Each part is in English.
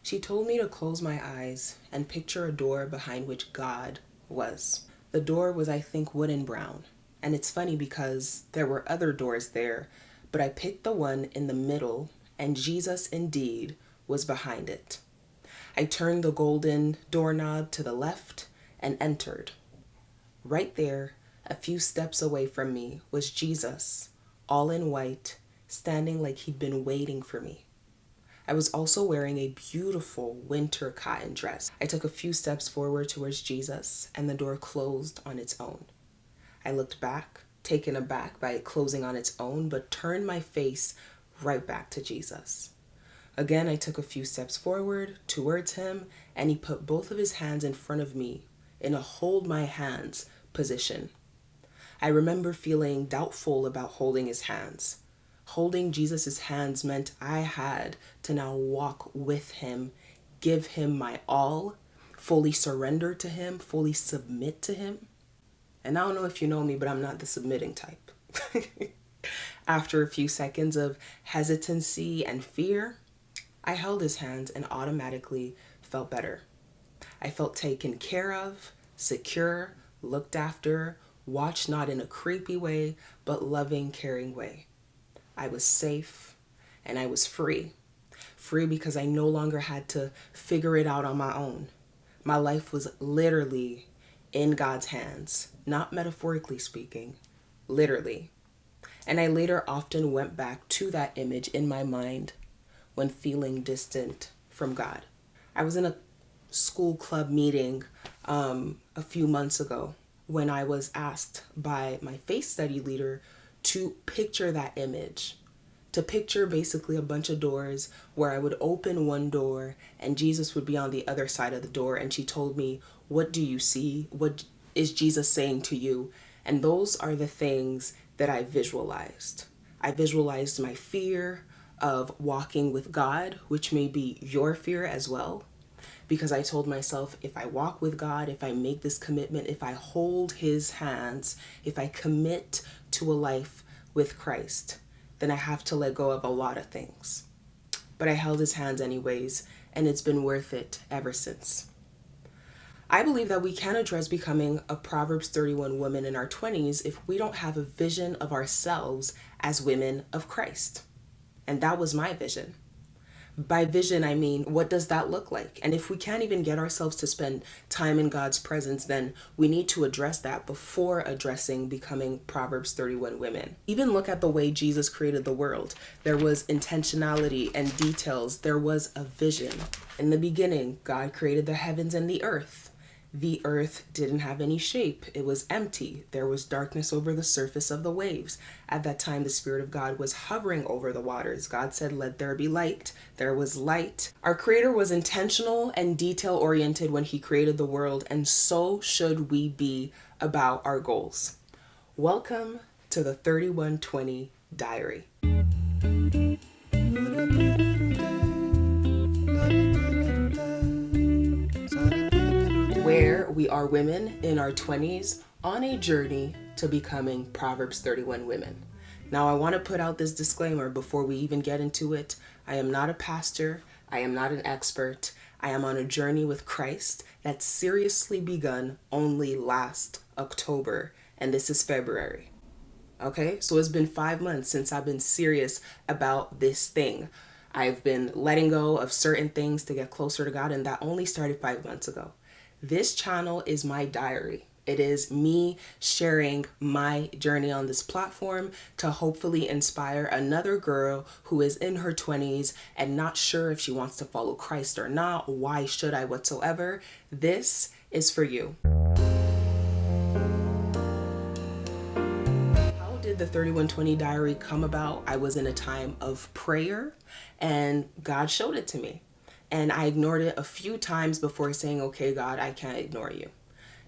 She told me to close my eyes and picture a door behind which God was. The door was, I think, wood and brown. And it's funny because there were other doors there, but I picked the one in the middle, and Jesus indeed was behind it. I turned the golden doorknob to the left and entered. Right there, a few steps away from me, was Jesus, all in white, standing like he'd been waiting for me. I was also wearing a beautiful winter cotton dress. I took a few steps forward towards Jesus, and the door closed on its own. I looked back, taken aback by it closing on its own, but turned my face right back to Jesus. Again, I took a few steps forward towards him, and he put both of his hands in front of me in a hold my hands position. I remember feeling doubtful about holding his hands. Holding Jesus' hands meant I had to now walk with him, give him my all, fully surrender to him, fully submit to him. And I don't know if you know me, but I'm not the submitting type. After a few seconds of hesitancy and fear, I held his hands and automatically felt better. I felt taken care of, secure, looked after, watched not in a creepy way, but loving, caring way. I was safe and I was free. Free because I no longer had to figure it out on my own. My life was literally in God's hands, not metaphorically speaking, literally. And I later often went back to that image in my mind when feeling distant from God. I was in a school club meeting a few months ago when I was asked by my faith study leader to picture that image, to picture basically a bunch of doors where I would open one door and Jesus would be on the other side of the door. And she told me, what do you see? What is Jesus saying to you? And those are the things that I visualized. I visualized my fear of walking with God, which may be your fear as well. Because I told myself, if I walk with God, if I make this commitment, if I hold his hands, if I commit to a life with Christ, then I have to let go of a lot of things. But I held his hands anyways, and it's been worth it ever since. I believe that we can address becoming a Proverbs 31 woman in our 20s if we don't have a vision of ourselves as women of Christ. And that was my vision. By vision, I mean, what does that look like? And if we can't even get ourselves to spend time in God's presence, then we need to address that before addressing becoming Proverbs 31 women. Even look at the way Jesus created the world. There was intentionality and details. There was a vision. In the beginning, God created the heavens and the earth. The earth didn't have any shape. It was empty. There was darkness over the surface of the waves. At that time, the Spirit of God was hovering over the waters. God said, "Let there be light." There was light. Our Creator was intentional and detail-oriented when he created the world, and so should we be about our goals. Welcome to the 3120 Diary. Where we are women in our 20s on a journey to becoming Proverbs 31 women. Now, I want to put out this disclaimer before we even get into it. I am not a pastor. I am not an expert. I am on a journey with Christ that seriously begun only last October, and this is February. Okay, so it's been 5 months since I've been serious about this thing. I've been letting go of certain things to get closer to God, and that only started 5 months ago. This channel is my diary. It is me sharing my journey on this platform to hopefully inspire another girl who is in her 20s and not sure if she wants to follow Christ or not, why should I whatsoever. This is for you. How did the 3120 Diary come about? I was in a time of prayer and God showed it to me. And I ignored it a few times before saying, okay, God, I can't ignore you.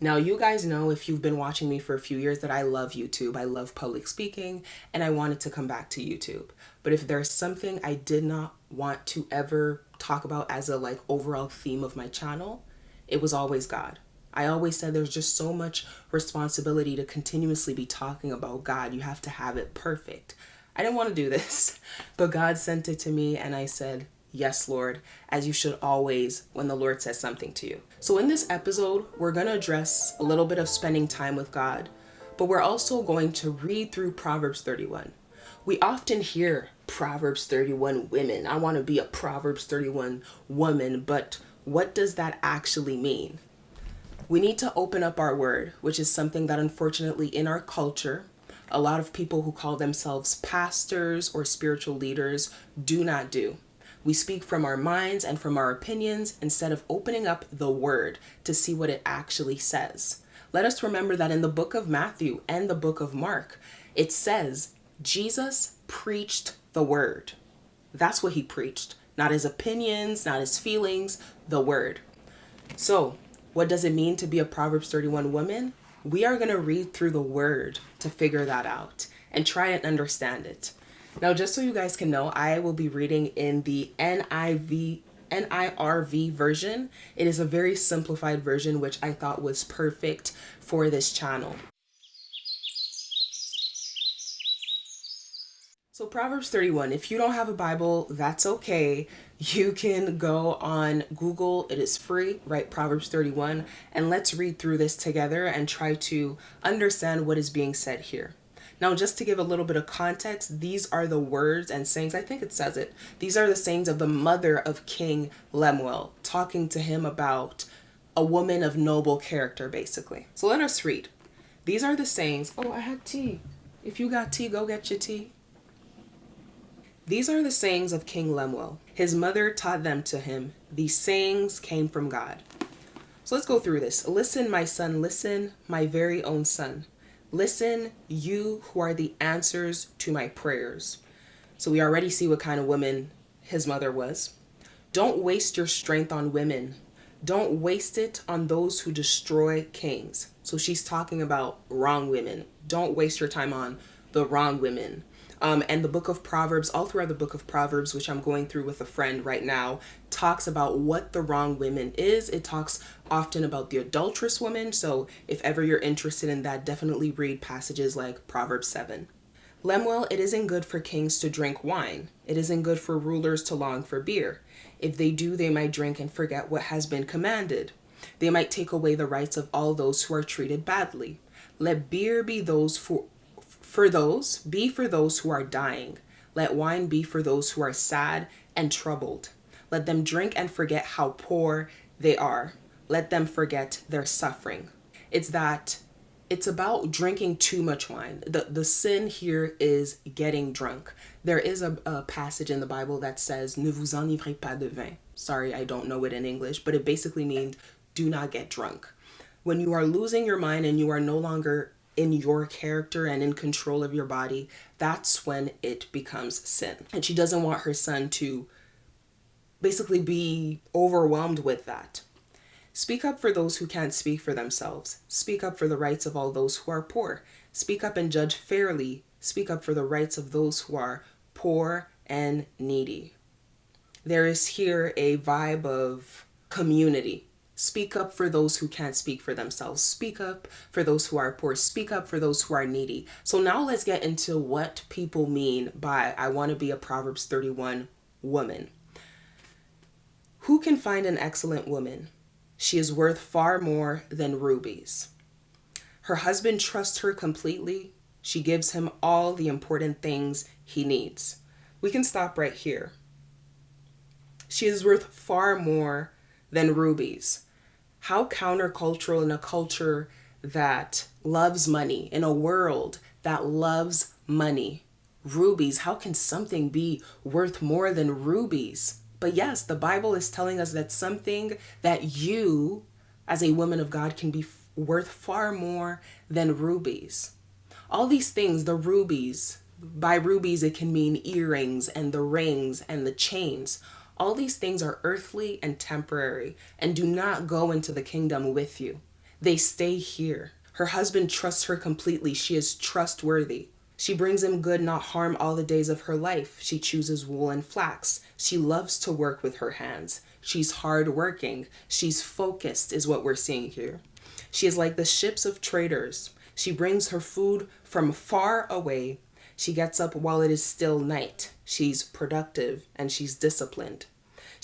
Now, you guys know, if you've been watching me for a few years, that I love YouTube. I love public speaking, and I wanted to come back to YouTube. But if there's something I did not want to ever talk about as a overall theme of my channel, it was always God. I always said there's just so much responsibility to continuously be talking about God. You have to have it perfect. I didn't want to do this, but God sent it to me, and I said, yes, Lord, as you should always when the Lord says something to you. So in this episode, we're going to address a little bit of spending time with God, but we're also going to read through Proverbs 31. We often hear Proverbs 31 women. I want to be a Proverbs 31 woman, but what does that actually mean? We need to open up our word, which is something that unfortunately in our culture, a lot of people who call themselves pastors or spiritual leaders do not do. We speak from our minds and from our opinions instead of opening up the word to see what it actually says. Let us remember that in the book of Matthew and the book of Mark, it says Jesus preached the word. That's what he preached. Not his opinions, not his feelings, the word. So, what does it mean to be a Proverbs 31 woman? We are going to read through the word to figure that out and try and understand it. Now, just so you guys can know, I will be reading in the NIRV version. It is a very simplified version, which I thought was perfect for this channel. So Proverbs 31, if you don't have a Bible, that's okay. You can go on Google. It is free, write Proverbs 31, and let's read through this together and try to understand what is being said here. Now, just to give a little bit of context, these are the words and sayings, I think it says it. These are the sayings of the mother of King Lemuel, talking to him about a woman of noble character, basically. So let us read. These are the sayings. Oh, I had tea. If you got tea, go get your tea. These are the sayings of King Lemuel. His mother taught them to him. These sayings came from God. So let's go through this. Listen, my son, listen, my very own son. Listen, you who are the answers to my prayers. So we already see what kind of woman his mother was. Don't waste your strength on women. Don't waste it on those who destroy kings. So she's talking about wrong women. Don't waste your time on the wrong women. And the book of Proverbs, all throughout the book of Proverbs, which I'm going through with a friend right now, talks about what the wrong woman is. It talks often about the adulterous woman. So if ever you're interested in that, definitely read passages like Proverbs 7. Lemuel, it isn't good for kings to drink wine. It isn't good for rulers to long for beer. If they do, they might drink and forget what has been commanded. They might take away the rights of all those who are treated badly. Let beer be for those who are dying. Let wine be for those who are sad and troubled. Let them drink and forget how poor they are. Let them forget their suffering. It's about drinking too much wine. The sin here is getting drunk. There is a passage in the Bible that says, Ne vous enivrez pas de vin. Sorry, I don't know it in English, but it basically means do not get drunk. When you are losing your mind and you are no longer in your character and in control of your body, that's when it becomes sin. And she doesn't want her son to basically be overwhelmed with that. Speak up for those who can't speak for themselves. Speak up for the rights of all those who are poor. Speak up and judge fairly. Speak up for the rights of those who are poor and needy. There is here a vibe of community. Speak up for those who can't speak for themselves. Speak up for those who are poor. Speak up for those who are needy. So now let's get into what people mean by I want to be a Proverbs 31 woman. Who can find an excellent woman? She is worth far more than rubies. Her husband trusts her completely. She gives him all the important things he needs. We can stop right here. She is worth far more than rubies. How countercultural in a culture that loves money, in a world that loves money. Rubies, how can something be worth more than rubies? But yes, the Bible is telling us that something that you, as a woman of God, can be worth far more than rubies. All these things, the rubies, by rubies it can mean earrings and the rings and the chains. All these things are earthly and temporary and do not go into the kingdom with you. They stay here. Her husband trusts her completely. She is trustworthy. She brings him good, not harm, all the days of her life. She chooses wool and flax. She loves to work with her hands. She's hardworking. She's focused, is what we're seeing here. She is like the ships of traders. She brings her food from far away. She gets up while it is still night. She's productive and she's disciplined.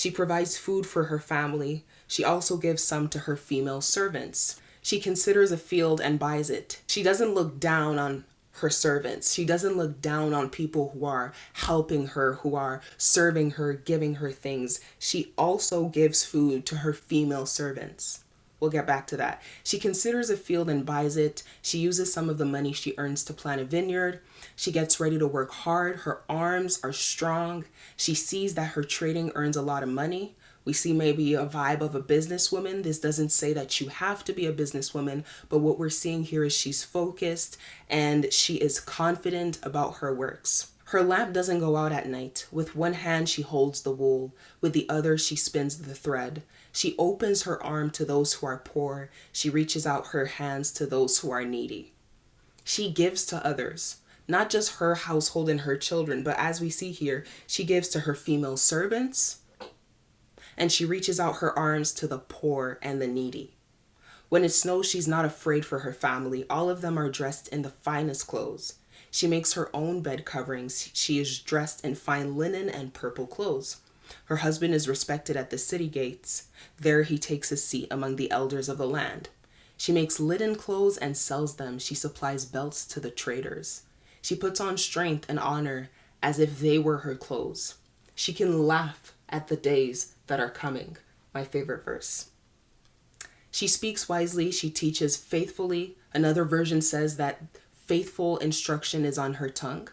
She provides food for her family. She also gives some to her female servants. She considers a field and buys it. She doesn't look down on her servants. She doesn't look down on people who are helping her, who are serving her, giving her things. She also gives food to her female servants. We'll get back to that. She considers a field and buys it. She uses some of the money she earns to plant a vineyard. She gets ready to work hard. Her arms are strong. She sees that her trading earns a lot of money. We see maybe a vibe of a businesswoman. This doesn't say that you have to be a businesswoman, but what we're seeing here is she's focused and she is confident about her works. Her lamp doesn't go out at night. With one hand, she holds the wool. With the other, she spins the thread. She opens her arm to those who are poor. She reaches out her hands to those who are needy. She gives to others, not just her household and her children, but as we see here, she gives to her female servants, and she reaches out her arms to the poor and the needy. When it snows, she's not afraid for her family. All of them are dressed in the finest clothes. She makes her own bed coverings. She is dressed in fine linen and purple clothes. Her husband is respected at the city gates. There he takes his seat among the elders of the land. She makes linen clothes and sells them. She supplies belts to the traders. She puts on strength and honor as if they were her clothes. She can laugh at the days that are coming. My favorite verse. She speaks wisely. She teaches faithfully. Another version says that faithful instruction is on her tongue.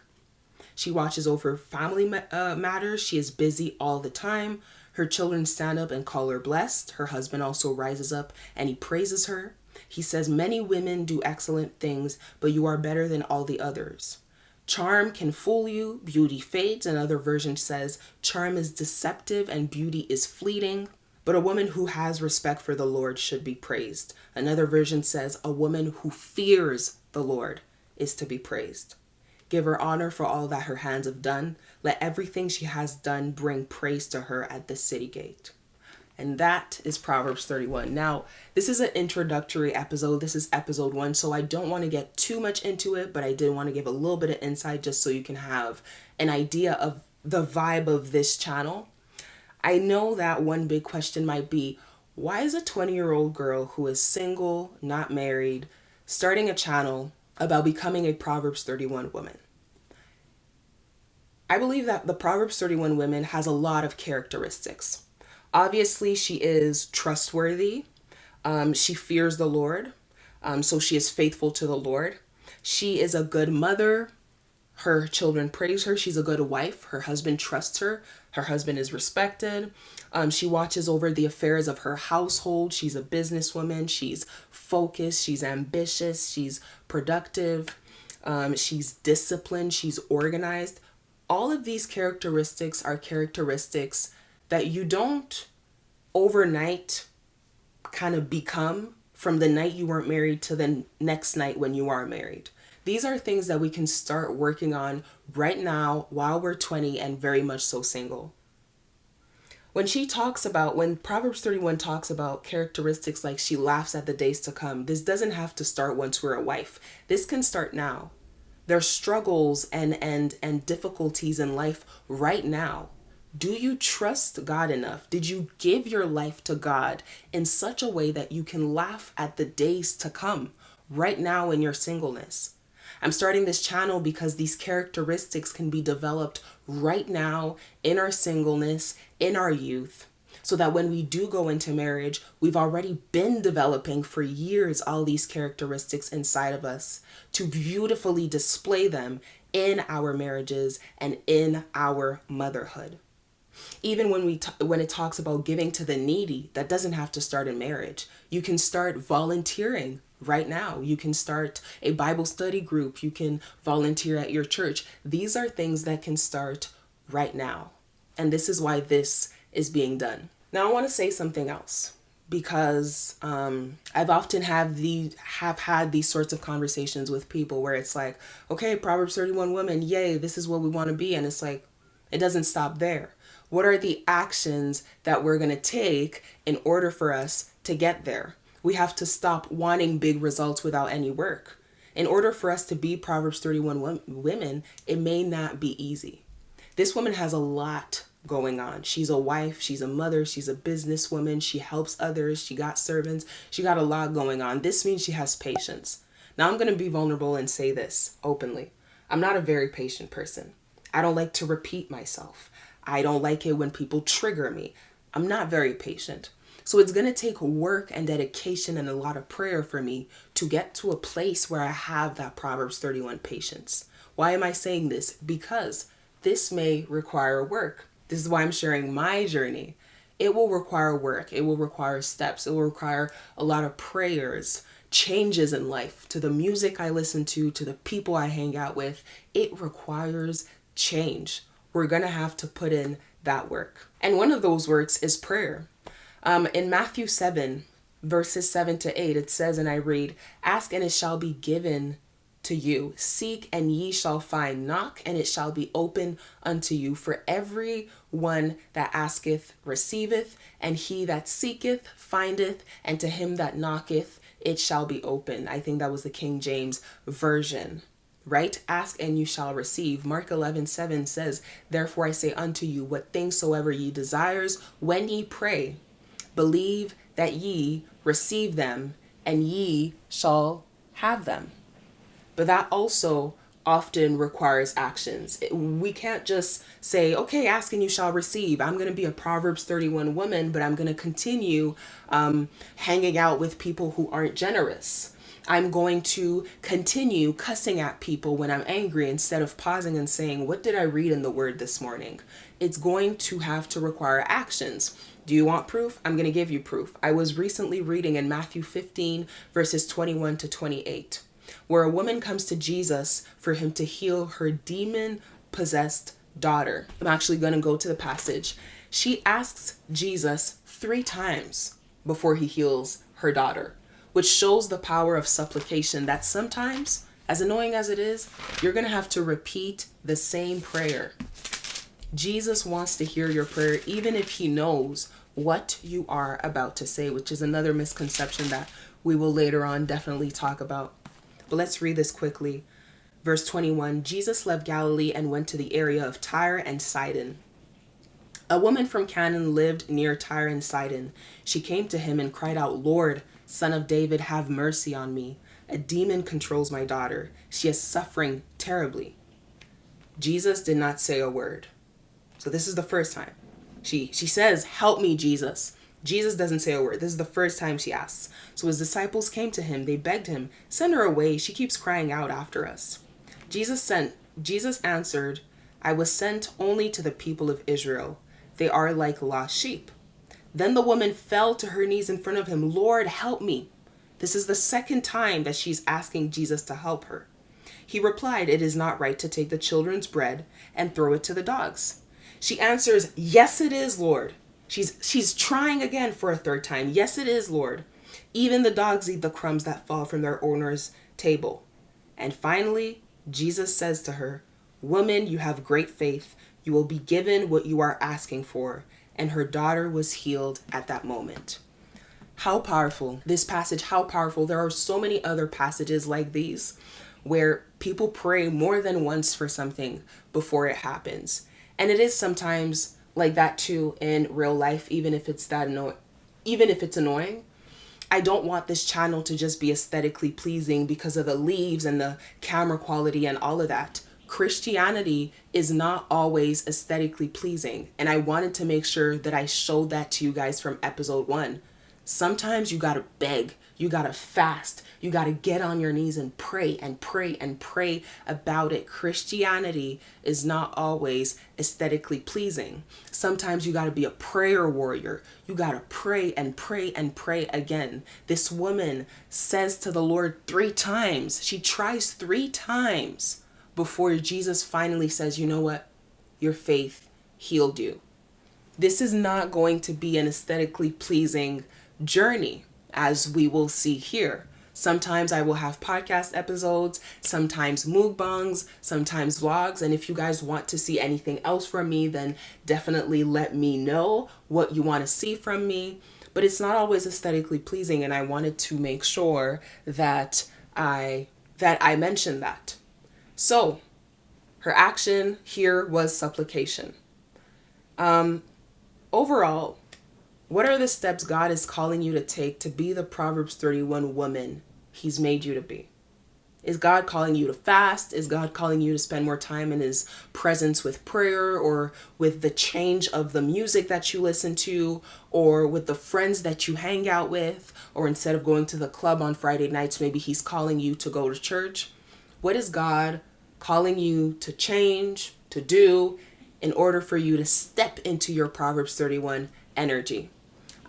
She watches over family matters. She is busy all the time. Her children stand up and call her blessed. Her husband also rises up and he praises her. He says, many women do excellent things, but you are better than all the others. Charm can fool you. Beauty fades. Another version says, charm is deceptive and beauty is fleeting. But a woman who has respect for the Lord should be praised. Another version says, a woman who fears the Lord is to be praised. Give her honor for all that her hands have done. Let everything she has done bring praise to her at the city gate. And that is Proverbs 31. Now, this is an introductory episode. This is episode 1, so I don't want to get too much into it, but I did want to give a little bit of insight just so you can have an idea of the vibe of this channel. I know that one big question might be, why is a 20-year-old girl who is single, not married, starting a channel about becoming a Proverbs 31 woman? I believe that the Proverbs 31 woman has a lot of characteristics. Obviously, she is trustworthy. She fears the Lord. So she is faithful to the Lord. She is a good mother. Her children praise her. She's a good wife. Her husband trusts her. Her husband is respected. She watches over the affairs of her household. She's a businesswoman. She's focused. She's ambitious. She's productive. She's disciplined. She's organized. All of these characteristics are characteristics that you don't overnight kind of become from the night you weren't married to the next night when you are married. These are things that we can start working on right now while we're 20 and very much so single. When Proverbs 31 talks about characteristics like she laughs at the days to come, this doesn't have to start once we're a wife. This can start now. There's struggles and difficulties in life right now. Do you trust God enough? Did you give your life to God in such a way that you can laugh at the days to come right now in your singleness? I'm starting this channel because these characteristics can be developed right now in our singleness, in our youth, so that when we do go into marriage, we've already been developing for years all these characteristics inside of us to beautifully display them in our marriages and in our motherhood. Even when it talks about giving to the needy, that doesn't have to start in marriage. You can start volunteering right now. You can start a Bible study group. You can volunteer at your church. These are things that can start right now. And this is why this is being done. Now I want to say something else, because I've often have had these sorts of conversations with people where it's like, okay, Proverbs 31 women, yay, this is what we want to be. And it's like, it doesn't stop there. What are the actions that we're going to take in order for us to get there? We have to stop wanting big results without any work. In order for us to be Proverbs 31 women, it may not be easy. This woman has a lot going on. She's a wife, she's a mother, she's a businesswoman, she helps others, she got servants, she got a lot going on. This means she has patience. Now I'm going to be vulnerable and say this openly. I'm not a very patient person. I don't like to repeat myself. I don't like it when people trigger me. I'm not very patient. So it's going to take work and dedication and a lot of prayer for me to get to a place where I have that Proverbs 31 patience. Why am I saying this? Because this may require work. This is why I'm sharing my journey. It will require work. It will require steps. It will require a lot of prayers, changes in life, to the music I listen to the people I hang out with. It requires change. We're going to have to put in that work. And one of those works is prayer. In Matthew 7, verses 7 to 8, it says, and I read, "Ask and it shall be given to you. Seek and ye shall find. Knock and it shall be open unto you. For every one that asketh receiveth, and he that seeketh findeth, and to him that knocketh it shall be open." I think that was the King James Version. Right? Ask and you shall receive. Mark 11:7 says, "Therefore I say unto you, what things soever ye desires, when ye pray, believe that ye receive them, and ye shall have them." But that also often requires actions. We can't just say, okay, ask and you shall receive. I'm going to be a Proverbs 31 woman, but I'm going to continue hanging out with people who aren't generous. I'm going to continue cussing at people when I'm angry instead of pausing and saying, what did I read in the word this morning? It's going to have to require actions. Do you want proof? I'm going to give you proof. I was recently reading in Matthew 15, verses 21 to 28, where a woman comes to Jesus for him to heal her demon-possessed daughter. I'm actually going to go to the passage. She asks Jesus 3 times before he heals her daughter, which shows the power of supplication, that sometimes, as annoying as it is, you're going to have to repeat the same prayer. Jesus wants to hear your prayer, even if he knows what you are about to say, which is another misconception that we will later on definitely talk about. But let's read this quickly. Verse 21, Jesus left Galilee and went to the area of Tyre and Sidon. A woman from Canaan lived near Tyre and Sidon. She came to him and cried out, "Lord, Son of David, have mercy on me. A demon controls my daughter. She is suffering terribly." Jesus did not say a word. So this is the first time. She says, "Help me, Jesus." Jesus doesn't say a word. This is the first time she asks. So his disciples came to him. They begged him, "Send her away. She keeps crying out after us." Jesus answered, "I was sent only to the people of Israel. They are like lost sheep." Then the woman fell to her knees in front of him. "Lord, help me." This is the second time that she's asking Jesus to help her. He replied, "It is not right to take the children's bread and throw it to the dogs." She answers, "Yes, it is, Lord." She's trying again for a third time. "Yes, it is, Lord. Even the dogs eat the crumbs that fall from their owner's table." And finally, Jesus says to her, "Woman, you have great faith. You will be given what you are asking for." And her daughter was healed at that moment. How powerful. This passage, how powerful. There are so many other passages like these where people pray more than once for something before it happens. And it is sometimes like that too in real life, even if it's annoying. I don't want this channel to just be aesthetically pleasing because of the leaves and the camera quality and all of that. Christianity is not always aesthetically pleasing. And I wanted to make sure that I showed that to you guys from episode 1. Sometimes you gotta beg, you gotta fast, you gotta get on your knees and pray and pray and pray about it. Christianity is not always aesthetically pleasing. Sometimes you gotta be a prayer warrior. You gotta pray and pray and pray again. This woman says to the Lord 3 times. She tries 3 times before Jesus finally says, "You know what? Your faith healed you." This is not going to be an aesthetically pleasing journey, as we will see here. Sometimes I will have podcast episodes, sometimes mukbangs, sometimes vlogs. And if you guys want to see anything else from me, then definitely let me know what you want to see from me. But it's not always aesthetically pleasing, and I wanted to make sure that I mentioned that. So her action here was supplication. Overall, what are the steps God is calling you to take to be the Proverbs 31 woman He's made you to be? Is God calling you to fast? Is God calling you to spend more time in His presence with prayer, or with the change of the music that you listen to, or with the friends that you hang out with? Or instead of going to the club on Friday nights, maybe He's calling you to go to church? What is God calling you to change, to do, in order for you to step into your Proverbs 31 energy?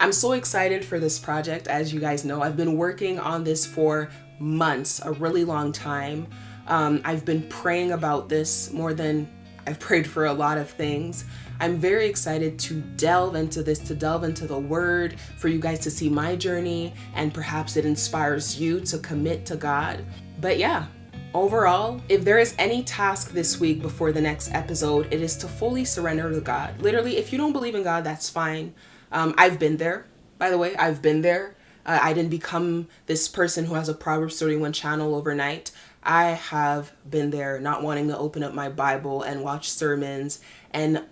I'm so excited for this project. As you guys know, I've been working on this for months, a really long time. I've been praying about this more than I've prayed for a lot of things. I'm very excited to delve into this, to delve into the word, for you guys to see my journey, and perhaps it inspires you to commit to God. But yeah, overall, if there is any task this week before the next episode, it is to fully surrender to God. Literally, if you don't believe in God, that's fine. I've been there. By the way, I've been there. I didn't become this person who has a Proverbs 31 channel overnight. I have been there, not wanting to open up my Bible and watch sermons and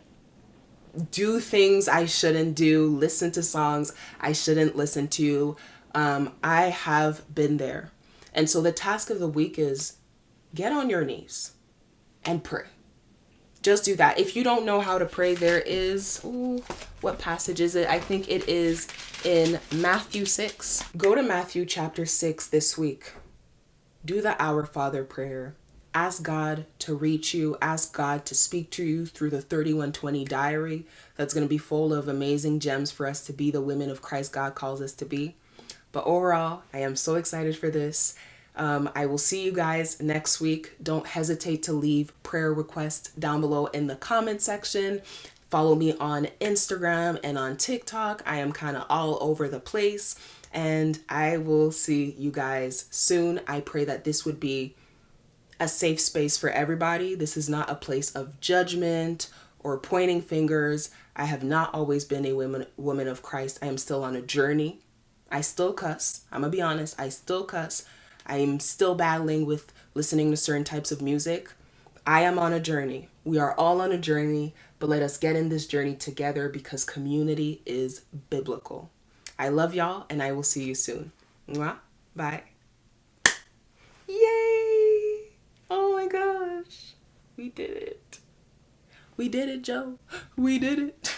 do things I shouldn't do, listen to songs I shouldn't listen to. I have been there. And so the task of the week is get on your knees and pray. Just do that. If you don't know how to pray, there is, what passage is it? I think it is in Matthew 6. Go to Matthew chapter 6 this week. Do the Our Father prayer. Ask God to reach you. Ask God to speak to you through the 3120 diary that's going to be full of amazing gems for us to be the women of Christ God calls us to be. But overall, I am so excited for this. I will see you guys next week. Don't hesitate to leave prayer requests down below in the comment section. Follow me on Instagram and on TikTok. I am kind of all over the place. And I will see you guys soon. I pray that this would be a safe space for everybody. This is not a place of judgment or pointing fingers. I have not always been a woman of Christ. I am still on a journey. I still cuss. I'm going to be honest. I still cuss. I am still battling with listening to certain types of music. I am on a journey. We are all on a journey, but let us get in this journey together because community is biblical. I love y'all, and I will see you soon. Mwah. Bye. Yay! Oh my gosh. We did it. We did it, Joe. We did it.